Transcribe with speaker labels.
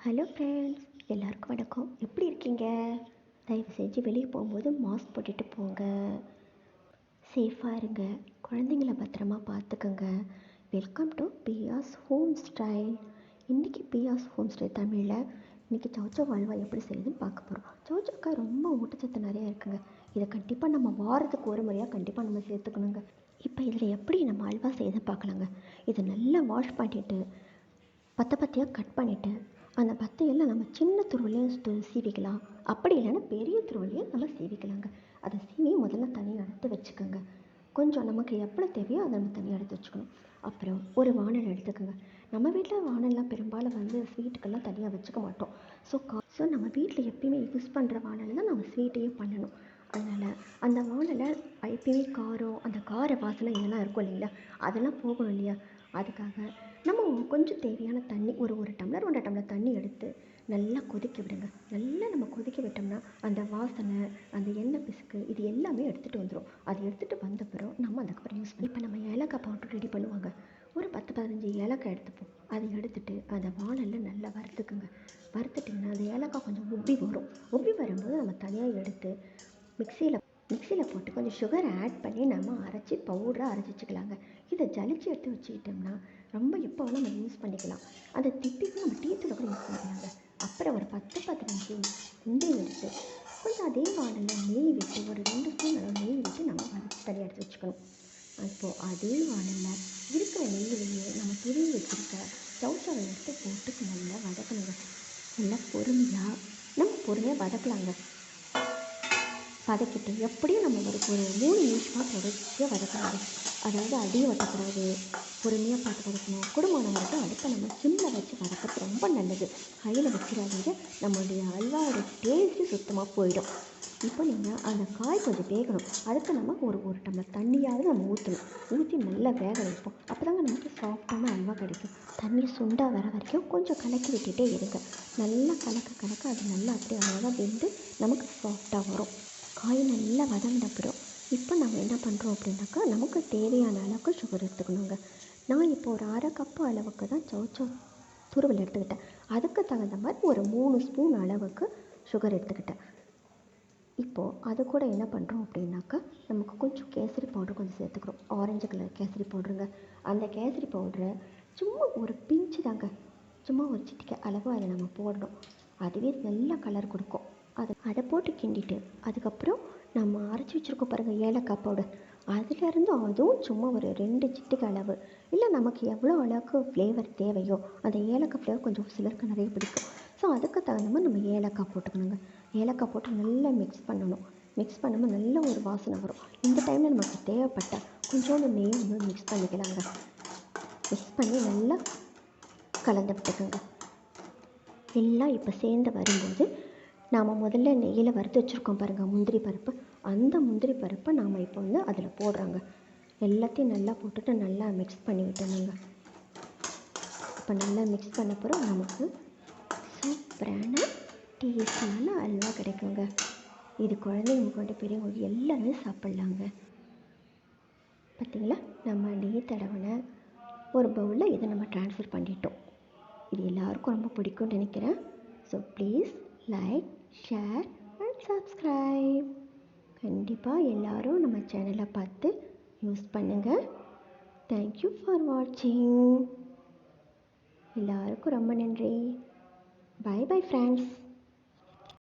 Speaker 1: Hello friends, எல்லாருக்கும் வணக்கம். எப்படி இருக்கீங்க? தயவு செஞ்சு வெளியே போகும்போது மாஸ்க் போட்டுட்டு போங்க. சேஃபாக இருங்க. குழந்தைங்கள பத்திரமா பார்த்துக்கோங்க. Welcome to Beas home style. இன்றைக்கி பியாஸ் ஹோம் ஸ்டைல் தமிழில் இன்றைக்கி சௌச்சவ் அல்வா எப்படி செய்யுதுன்னு பார்க்க போகிறோம். சௌச்சவ்க்காய் ரொம்ப ஊட்டச்சத்து நிறையா இருக்குங்க. இதை கண்டிப்பாக நம்ம வாரத்துக்கு ஒரு முறையாக கண்டிப்பாக நம்ம சேர்த்துக்கணுங்க. இப்போ இதில் எப்படி நம்ம அல்வா செய்யுதுன்னு பார்க்கலாங்க. இதை நல்லா வாஷ் பண்ணிவிட்டு பத்தியாக கட் பண்ணிவிட்டு அந்த பத்தையெல்லாம் நம்ம சின்ன துருவலையும் சீவிக்கலாம். அப்படி இல்லைன்னா பெரிய துருவலையும் நம்ம சீவிக்கலாங்க. அதை சீவி முதல்ல தனியாக எடுத்து வச்சுக்கோங்க. கொஞ்சம் நமக்கு எவ்வளோ தேவையோ அதை நம்ம தனியாக எடுத்து வச்சுக்கணும். அப்புறம் ஒரு வானல் எடுத்துக்கோங்க. நம்ம வீட்டில் வானல்லாம் பெரும்பாலும் ஸ்வீட்டுக்கெல்லாம் தனியாக வச்சுக்க மாட்டோம். ஸோ நம்ம வீட்டில் எப்பயுமே யூஸ் பண்ணுற வானல் தான் நம்ம ஸ்வீட்டையே பண்ணணும். அதனால் அந்த வானலை எப்பயுமே காரம், அந்த கார வாசனை இதெல்லாம் இருக்கும் இல்லைங்களா, அதெல்லாம் போகணும் இல்லையா. அதுக்காக நம்ம கொஞ்சம் தேவையான தண்ணி ஒரு டம்ளர் 1.5 டம்ளர் தண்ணி எடுத்து நல்லா கொதிக்க விடுங்க. நல்லா நம்ம கொதிக்க விட்டோம்னா அந்த வாசனை, அந்த எண்ணெய் பிசுக்கு இது எல்லாமே எடுத்துகிட்டு வந்துடும். அது எடுத்துகிட்டு வந்த பிறகு நம்ம அதுக்கப்புறம் யூஸ் பண்ணி இப்போ நம்ம ஏலக்காய் பவுடர் ரெடி பண்ணுவாங்க. ஒரு 10-15 ஏலக்காய் எடுத்துப்போம். அதை எடுத்துகிட்டு அந்த வானலில் நல்லா வறுத்துக்குங்க. வறுத்துட்டிங்கன்னா அந்த ஏலக்காய் கொஞ்சம் உப்பி வரும். உப்பி வரும்போது நம்ம தனியாக எடுத்து மிக்சியில் போட்டு கொஞ்சம் சுகரை ஆட் பண்ணி நம்ம அரைச்சி பவுடராக அரைச்சி வச்சுக்கலாங்க. இதை ஜலிச்சு எடுத்து வச்சுக்கிட்டோம்னா ரொம்ப எப்போ வேணால் நம்ம யூஸ் பண்ணிக்கலாம். அதை திட்டிட்டு நம்ம டீத்தூளை கூட யூஸ் பண்ணிக்கலாங்க. அப்புறம் ஒரு 10-15 முந்திரி எடுத்து கொஞ்சம் அதே வானலில் நெய் விட்டு ஒரு 2 ஸ்பூன் அளவு நெய் விட்டு நம்ம தனியாக எடுத்து வச்சுக்கணும். அப்போது அதே வானலில் இருக்கிற நெய்யிலேயே நம்ம துருவி வச்சுருக்க சௌச்சவை எடுத்து போட்டு நல்லா வதக்கணுங்க. நல்லா பொறுமையாக வதக்கலாங்க. வதக்கிட்டு எப்படியும் நம்ம ஒரு 3 நிமிஷமாக தொடர்ச்சியாக வதக்கணும். அதாவது அடியை வதக்கூடாது, பொறுமையாக பார்த்து வதக்கணும். குடும்பம் வரைக்கும் அடுப்பை நம்ம சிம்மில் வச்சு வதக்கிறது ரொம்ப நல்லது. ஹையில் வச்சிடாதீங்க, நம்மளுடைய அல்வாவோட டேஸ்ட்டு சுத்தமாக போயிடும். இப்போ நீங்கள் அந்த காய் கொஞ்சம் வேகணும். அதுக்கு நம்ம ஒரு டம்ளர் தண்ணியாவது நம்ம ஊற்றி நல்லா வேக வைப்போம். அப்போ தாங்க நமக்கு சாஃப்டான அல்வா கிடைக்கும். தண்ணி சுண்டாக வர வரைக்கும் கொஞ்சம் கலக்கி விட்டுகிட்டே இருங்க. நல்லா கலக்க அது நல்லா அப்படியே அழகாக வெந்து நமக்கு சாஃப்டாக வரும். காய் நல்லா வதங்கின அப்புறம் இப்போ நம்ம என்ன பண்ணுறோம் அப்படின்னாக்கா, நமக்கு தேவையான அளவுக்கு சுகர் எடுத்துக்கணுங்க. நான் இப்போ ஒரு 1/2 கப்பு அளவுக்கு தான் சௌச்சவ் துருவல் எடுத்துக்கிட்டேன். அதுக்கு தகுந்த மாதிரி ஒரு 3 ஸ்பூன் அளவுக்கு சுகர் எடுத்துக்கிட்டேன். இப்போது அது கூட என்ன பண்ணுறோம் அப்படின்னாக்கா, நமக்கு கொஞ்சம் கேசரி பவுடர் கொஞ்சம் சேர்த்துக்கிறோம். ஆரஞ்சு கலர் கேசரி பவுடருங்க. அந்த கேசரி பவுடரை சும்மா ஒரு பிஞ்சு தாங்க, சும்மா ஒரு சிட்டிக்கை அளவு அதை நம்ம போடணும். அதுவே நல்ல கலர் கொடுக்கும். அதை போட்டு கிண்டிட்டு அதுக்கப்புறம் நம்ம அரைச்சி வச்சுருக்கோம் பாருங்கள் ஏலக்காய் பவுடர், அதிலேருந்து அதுவும் சும்மா ஒரு 2 சிட்டிகை அளவு, இல்லை நமக்கு எவ்வளோ அளவுக்கு ஃப்ளேவர் தேவையோ அந்த ஏலக்காய் ஃப்ளேவர் கொஞ்சம் சிலருக்கு நிறைய பிடிக்கும். ஸோ அதுக்கு தகுந்த மாதிரி நம்ம ஏலக்காய் போட்டுக்கணுங்க. ஏலக்காய் போட்டு நல்லா மிக்ஸ் பண்ணும்போது நல்ல ஒரு வாசனை வரும். இந்த டைமில் நமக்கு தேவைப்பட்ட கொஞ்சோண்டு நெய் மிக்ஸ் பண்ணிக்கலாங்க. மிக்ஸ் பண்ணி நல்லா கலந்து விட்டுக்கோங்க. எல்லாம் இப்போ சேர்ந்து வரும்போது நாம் முதல்ல நெய்யில் வறுத்து வச்சுருக்கோம் பாருங்கள் முந்திரி பருப்பு, அந்த முந்திரி பருப்பை நாம் இப்போ அதில் போடுறாங்க. எல்லாத்தையும் நல்லா போட்டுட்டு நல்லா மிக்ஸ் பண்ணி விட்டணுங்க. இப்போ நல்லா மிக்ஸ் பண்ண பிறகு நமக்கு சூப்பரான டேஸ்டான அல்வா கிடைக்குங்க. இது குழந்தைங்க கொண்டு பெரியவங்க எல்லாருமே சாப்பிட்லாங்க. பார்த்திங்களா, நம்ம நெய் தடவின ஒரு பவுலில் இதை நம்ம ட்ரான்ஸ்ஃபர் பண்ணிட்டோம். இது எல்லாருக்கும் ரொம்ப பிடிக்கும்னு நினைக்கிறேன். So please like, share and subscribe. கண்டிப்பாக எல்லோரும் நம்ம சேனலை பார்த்து யூஸ் பண்ணுங்கள். தேங்க்யூ ஃபார் வாட்சிங். எல்லாருக்கும் ரொம்ப நன்றி. Bye bye friends.